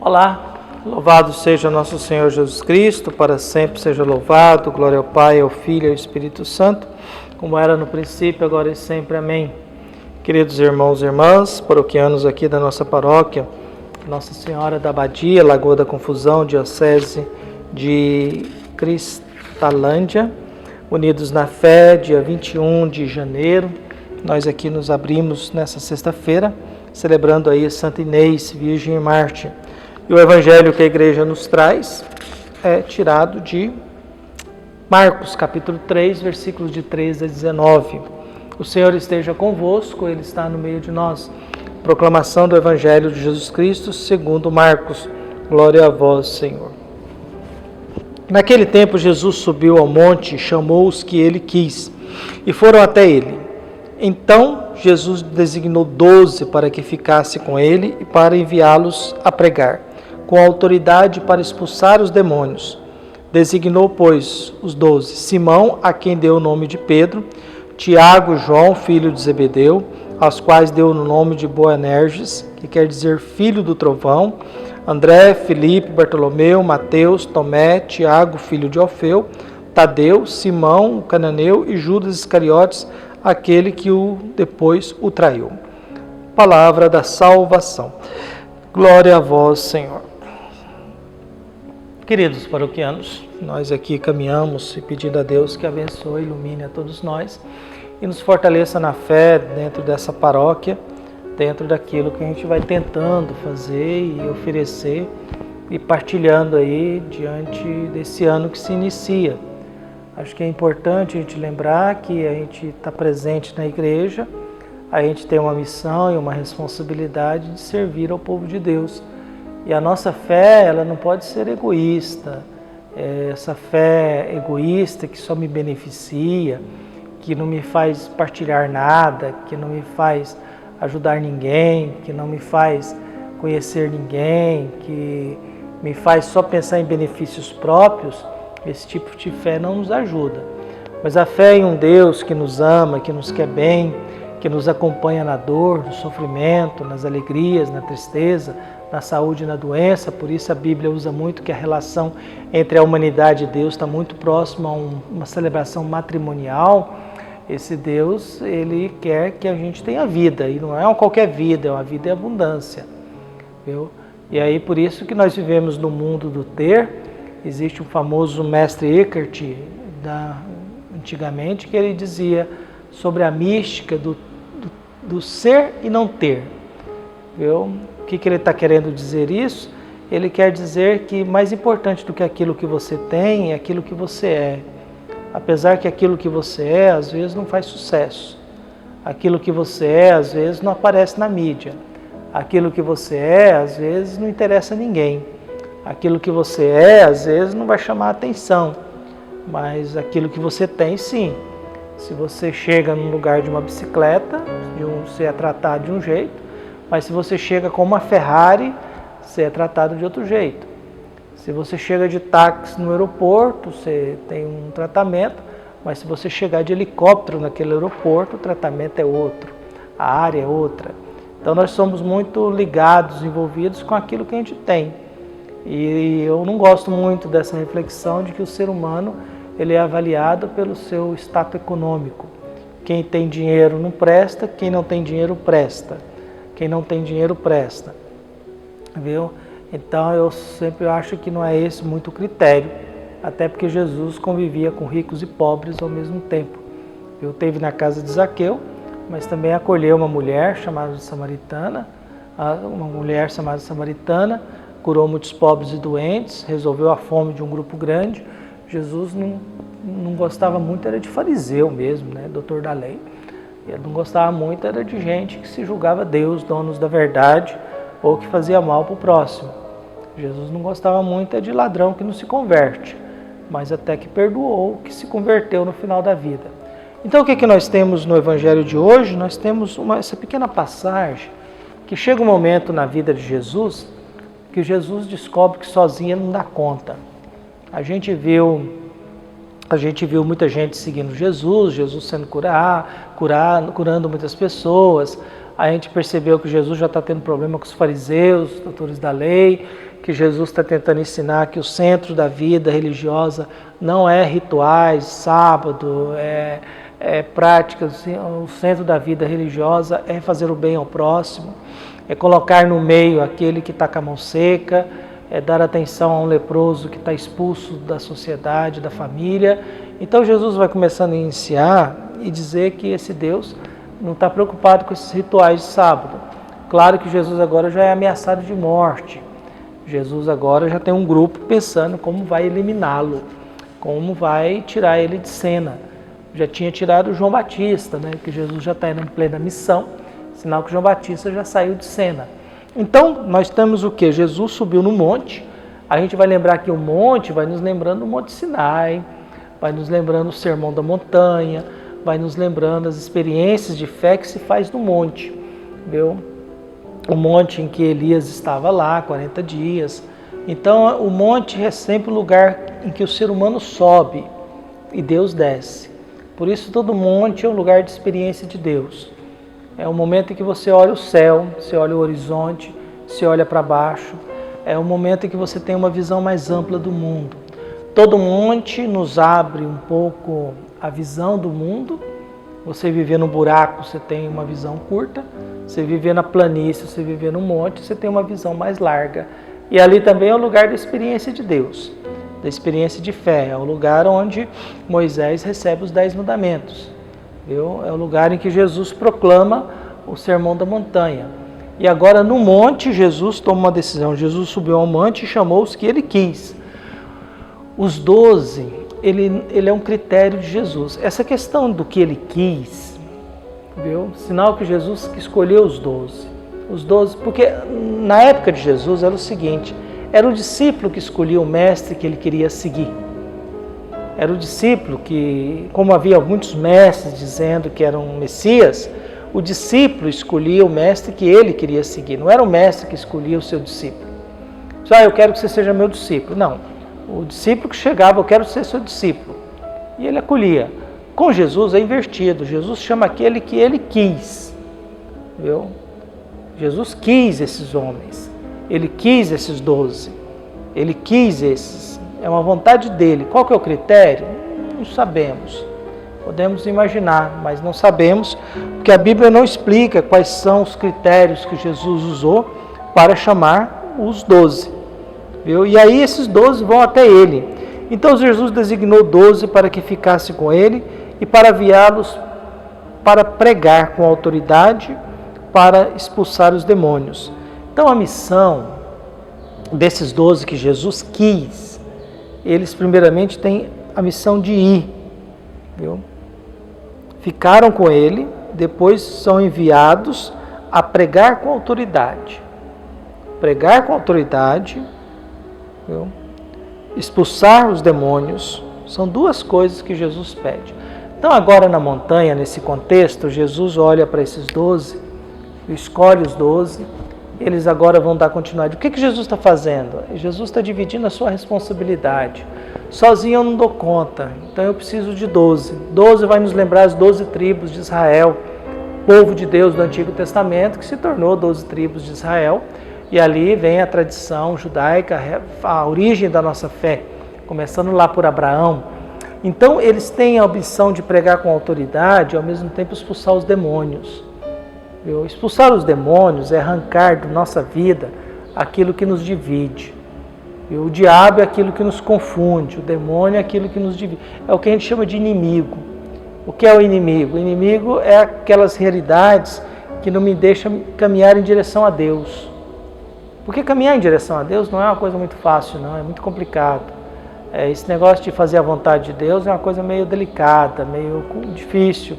Olá, louvado seja nosso Senhor Jesus Cristo, para sempre seja louvado, glória ao Pai, ao Filho e ao Espírito Santo, como era no princípio, agora e sempre. Amém. Queridos irmãos e irmãs, paroquianos aqui da nossa paróquia, Nossa Senhora da Abadia, Lagoa da Confusão, Diocese de Cristalândia, unidos na fé, dia 21 de janeiro, nós aqui nos abrimos nessa sexta-feira, celebrando aí Santa Inês, Virgem e Mártir. E o evangelho que a igreja nos traz é tirado de Marcos, capítulo 3, versículos de 13 a 19. O Senhor esteja convosco, Ele está no meio de nós. Proclamação do evangelho de Jesus Cristo, segundo Marcos. Glória a vós, Senhor. Naquele tempo, Jesus subiu ao monte e chamou os que ele quis, e foram até ele. Então, Jesus designou 12 para que ficasse com ele e para enviá-los a pregar, com autoridade para expulsar os demônios. Designou, pois, os 12, Simão, a quem deu o nome de Pedro, Tiago, João, filho de Zebedeu, aos quais deu o nome de Boanerges, que quer dizer filho do trovão, André, Filipe, Bartolomeu, Mateus, Tomé, Tiago, filho de Alfeu, Tadeu, Simão, o cananeu e Judas Iscariotes, aquele que depois o traiu. Palavra da salvação. Glória a vós, Senhor. Queridos paroquianos, nós aqui caminhamos e pedindo a Deus que abençoe e ilumine a todos nós e nos fortaleça na fé dentro dessa paróquia, dentro daquilo que a gente vai tentando fazer e oferecer e partilhando aí diante desse ano que se inicia. Acho que é importante a gente lembrar que a gente está presente na igreja, a gente tem uma missão e uma responsabilidade de servir ao povo de Deus. E a nossa fé, ela não pode ser egoísta, essa fé egoísta que só me beneficia, que não me faz partilhar nada, que não me faz ajudar ninguém, que não me faz conhecer ninguém, que me faz só pensar em benefícios próprios. Esse tipo de fé não nos ajuda. Mas a fé em um Deus que nos ama, que nos quer bem, que nos acompanha na dor, no sofrimento, nas alegrias, na tristeza, na saúde e na doença. Por isso a Bíblia usa muito que a relação entre a humanidade e Deus está muito próxima a uma celebração matrimonial. Esse Deus, Ele quer que a gente tenha vida, e não é uma qualquer vida, é uma vida em abundância. Viu? E aí por isso que nós vivemos no mundo do ter. Existe um famoso mestre Eckhart, antigamente, que ele dizia sobre a mística do ser e não ter. Viu? O que ele está querendo dizer isso? Ele quer dizer que mais importante do que aquilo que você tem é aquilo que você é. Apesar que aquilo que você é, às vezes, não faz sucesso. Aquilo que você é, às vezes, não aparece na mídia. Aquilo que você é, às vezes, não interessa a ninguém. Aquilo que você é, às vezes, não vai chamar a atenção. Mas aquilo que você tem, sim. Se você chega num lugar de uma bicicleta, você é tratado de um jeito. Mas se você chega com uma Ferrari, você é tratado de outro jeito. Se você chega de táxi no aeroporto, você tem um tratamento, mas se você chegar de helicóptero naquele aeroporto, o tratamento é outro, a área é outra. Então nós somos muito ligados, envolvidos com aquilo que a gente tem. E eu não gosto muito dessa reflexão de que o ser humano ele é avaliado pelo seu status econômico. Quem tem dinheiro não presta, quem não tem dinheiro presta. Quem não tem dinheiro presta. Viu? Então eu sempre acho que não é esse muito o critério, até porque Jesus convivia com ricos e pobres ao mesmo tempo. Eu esteve na casa de Zaqueu, mas também acolheu uma mulher chamada Samaritana, curou muitos pobres e doentes, resolveu a fome de um grupo grande. Jesus não gostava muito, era de fariseu mesmo, né, doutor da lei. Ele não gostava muito, era de gente que se julgava Deus, donos da verdade, ou que fazia mal para o próximo. Jesus não gostava muito de ladrão que não se converte, mas até que perdoou, que se converteu no final da vida. Então o que nós temos no evangelho de hoje? Nós temos essa pequena passagem, que chega um momento na vida de Jesus, que Jesus descobre que sozinho não dá conta. A gente viu muita gente seguindo Jesus sendo curando muitas pessoas. A gente percebeu que Jesus já está tendo problema com os fariseus, doutores da lei, que Jesus está tentando ensinar que o centro da vida religiosa não é rituais, sábado, práticas. O centro da vida religiosa é fazer o bem ao próximo, é colocar no meio aquele que está com a mão seca, é dar atenção a um leproso que está expulso da sociedade, da família. Então Jesus vai começando a iniciar e dizer que esse Deus não está preocupado com esses rituais de sábado. Claro que Jesus agora já é ameaçado de morte. Jesus agora já tem um grupo pensando como vai eliminá-lo, como vai tirar ele de cena. Já tinha tirado João Batista, né? Que Jesus já está indo em plena missão, sinal que João Batista já saiu de cena. Então, nós temos o que? Jesus subiu no monte. A gente vai lembrar que o monte vai nos lembrando o Monte Sinai, vai nos lembrando o Sermão da Montanha, vai nos lembrando as experiências de fé que se faz no monte. Viu? O monte em que Elias estava lá, 40 dias. Então, o monte é sempre o lugar em que o ser humano sobe e Deus desce. Por isso, todo monte é um lugar de experiência de Deus. É o momento em que você olha o céu, você olha o horizonte, você olha para baixo. É o momento em que você tem uma visão mais ampla do mundo. Todo monte nos abre um pouco a visão do mundo. Você viver no buraco, você tem uma visão curta. Você viver na planície, você viver no monte, você tem uma visão mais larga. E ali também é o lugar da experiência de Deus, da experiência de fé. É o lugar onde Moisés recebe os 10 mandamentos. Viu? É o lugar em que Jesus proclama o Sermão da Montanha. E agora no monte Jesus toma uma decisão. Jesus subiu ao monte e chamou os que ele quis. Os 12, ele é um critério de Jesus. Essa questão do que ele quis, viu? Sinal que Jesus escolheu os 12. Os 12, porque na época de Jesus era o seguinte, era o discípulo que escolhia o mestre que ele queria seguir. Era o discípulo que, como havia muitos mestres dizendo que eram Messias, o discípulo escolhia o mestre que ele queria seguir. Não era o mestre que escolhia o seu discípulo. Eu quero que você seja meu discípulo. Não. O discípulo que chegava, eu quero ser seu discípulo. E ele acolhia. Com Jesus é invertido. Jesus chama aquele que ele quis. Viu? Jesus quis esses homens. Ele quis esses 12. Ele quis esses. É uma vontade dele. Qual que é o critério? Não sabemos. Podemos imaginar, mas não sabemos, porque a Bíblia não explica quais são os critérios que Jesus usou para chamar os 12. Viu? E aí esses 12 vão até ele. Então Jesus designou 12 para que ficasse com ele e para enviá-los para pregar com autoridade, para expulsar os demônios. Então a missão desses 12 que Jesus quis, eles primeiramente têm a missão de ir, viu? Ficaram com ele, depois são enviados a pregar com autoridade. Pregar com autoridade, viu? Expulsar os demônios, são duas coisas que Jesus pede. Então agora na montanha, nesse contexto, Jesus olha para esses 12, escolhe os 12, eles agora vão dar continuidade. O que Jesus está fazendo? Jesus está dividindo a sua responsabilidade. Sozinho eu não dou conta, então eu preciso de 12. 12 vai nos lembrar as 12 tribos de Israel, povo de Deus do Antigo Testamento, que se tornou 12 tribos de Israel. E ali vem a tradição judaica, a origem da nossa fé, começando lá por Abraão. Então eles têm a opção de pregar com autoridade e ao mesmo tempo expulsar os demônios. Expulsar os demônios é arrancar da nossa vida aquilo que nos divide. O diabo é aquilo que nos confunde, o demônio é aquilo que nos divide. É o que a gente chama de inimigo. O que é o inimigo? O inimigo é aquelas realidades que não me deixam caminhar em direção a Deus. Porque caminhar em direção a Deus não é uma coisa muito fácil, não, é muito complicado. Esse negócio de fazer a vontade de Deus é uma coisa meio delicada, meio difícil.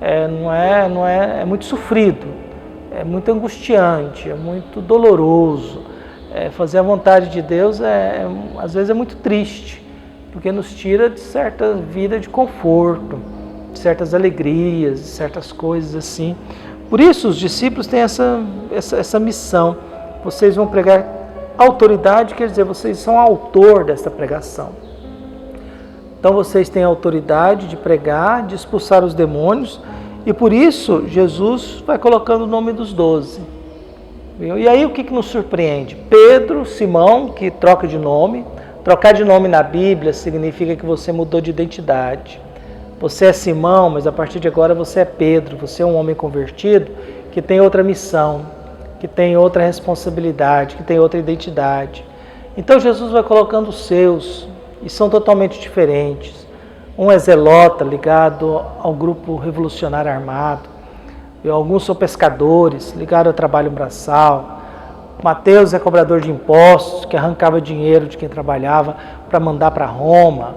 É muito sofrido, é muito angustiante, é muito doloroso. Fazer a vontade de Deus às vezes é muito triste, porque nos tira de certa vida de conforto, de certas alegrias, de certas coisas assim. Por isso os discípulos têm essa missão. Vocês vão pregar autoridade, quer dizer, vocês são autor dessa pregação. Então vocês têm a autoridade de pregar, de expulsar os demônios, e por isso Jesus vai colocando o nome dos 12. Viu? E aí o que nos surpreende? Pedro, Simão, que troca de nome. Trocar de nome na Bíblia significa que você mudou de identidade. Você é Simão, mas a partir de agora você é Pedro. Você é um homem convertido que tem outra missão, que tem outra responsabilidade, que tem outra identidade. Então Jesus vai colocando os seus, e são totalmente diferentes. Um é zelota, ligado ao grupo revolucionário armado. Alguns são pescadores, ligados ao trabalho braçal. Mateus é cobrador de impostos, que arrancava dinheiro de quem trabalhava para mandar para Roma.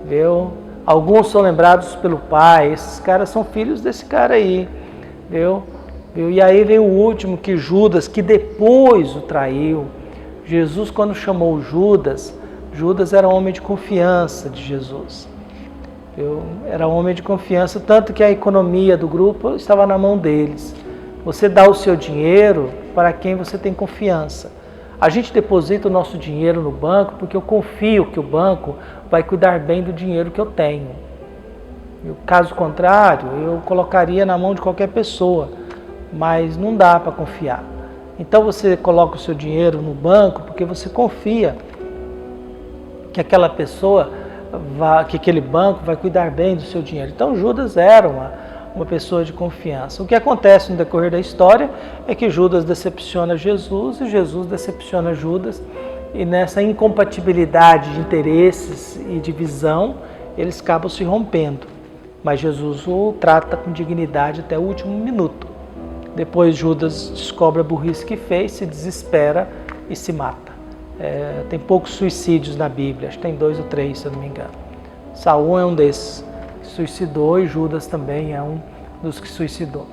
Viu? Alguns são lembrados pelo pai, esses caras são filhos desse cara aí. Viu? E aí vem o último, que Judas, que depois o traiu. Jesus, quando chamou Judas, Judas era homem de confiança de Jesus. Era homem de confiança, tanto que a economia do grupo estava na mão deles. Você dá o seu dinheiro para quem você tem confiança. A gente deposita o nosso dinheiro no banco porque eu confio que o banco vai cuidar bem do dinheiro que eu tenho. Caso contrário, eu colocaria na mão de qualquer pessoa, mas não dá para confiar. Então você coloca o seu dinheiro no banco porque você confia que aquela pessoa, que aquele banco vai cuidar bem do seu dinheiro. Então Judas era uma pessoa de confiança. O que acontece no decorrer da história é que Judas decepciona Jesus e Jesus decepciona Judas, e nessa incompatibilidade de interesses e de visão, eles acabam se rompendo. Mas Jesus o trata com dignidade até o último minuto. Depois Judas descobre a burrice que fez, se desespera e se mata. Tem poucos suicídios na Bíblia, acho que tem 2 ou 3, se eu não me engano. Saul é um desses que suicidou, e Judas também é um dos que suicidou.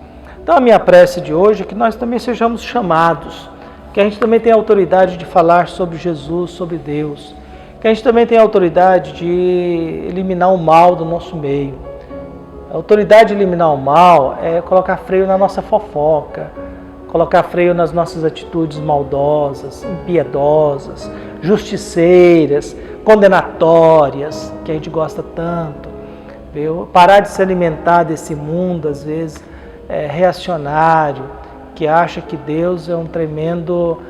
Então a minha prece de hoje é que nós também sejamos chamados, que a gente também tenha autoridade de falar sobre Jesus, sobre Deus, que a gente também tenha autoridade de eliminar o mal do nosso meio. A autoridade de eliminar o mal é colocar freio na nossa fofoca, colocar freio nas nossas atitudes maldosas, impiedosas, justiceiras, condenatórias, que a gente gosta tanto. Viu? Parar de se alimentar desse mundo, às vezes, reacionário, que acha que Deus é um tremendo...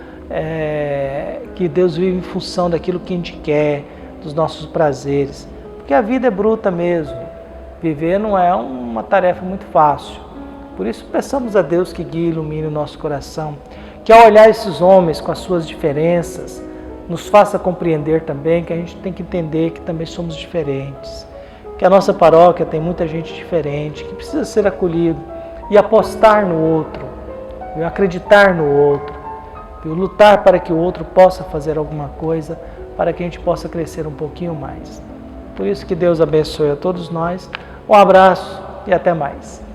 que Deus vive em função daquilo que a gente quer, dos nossos prazeres. Porque a vida é bruta mesmo. Viver não é uma tarefa muito fácil. Por isso, peçamos a Deus que guie e ilumine o nosso coração, que ao olhar esses homens com as suas diferenças, nos faça compreender também que a gente tem que entender que também somos diferentes, que a nossa paróquia tem muita gente diferente, que precisa ser acolhido, e apostar no outro, e acreditar no outro, e lutar para que o outro possa fazer alguma coisa, para que a gente possa crescer um pouquinho mais. Por isso que Deus abençoe a todos nós. Um abraço e até mais.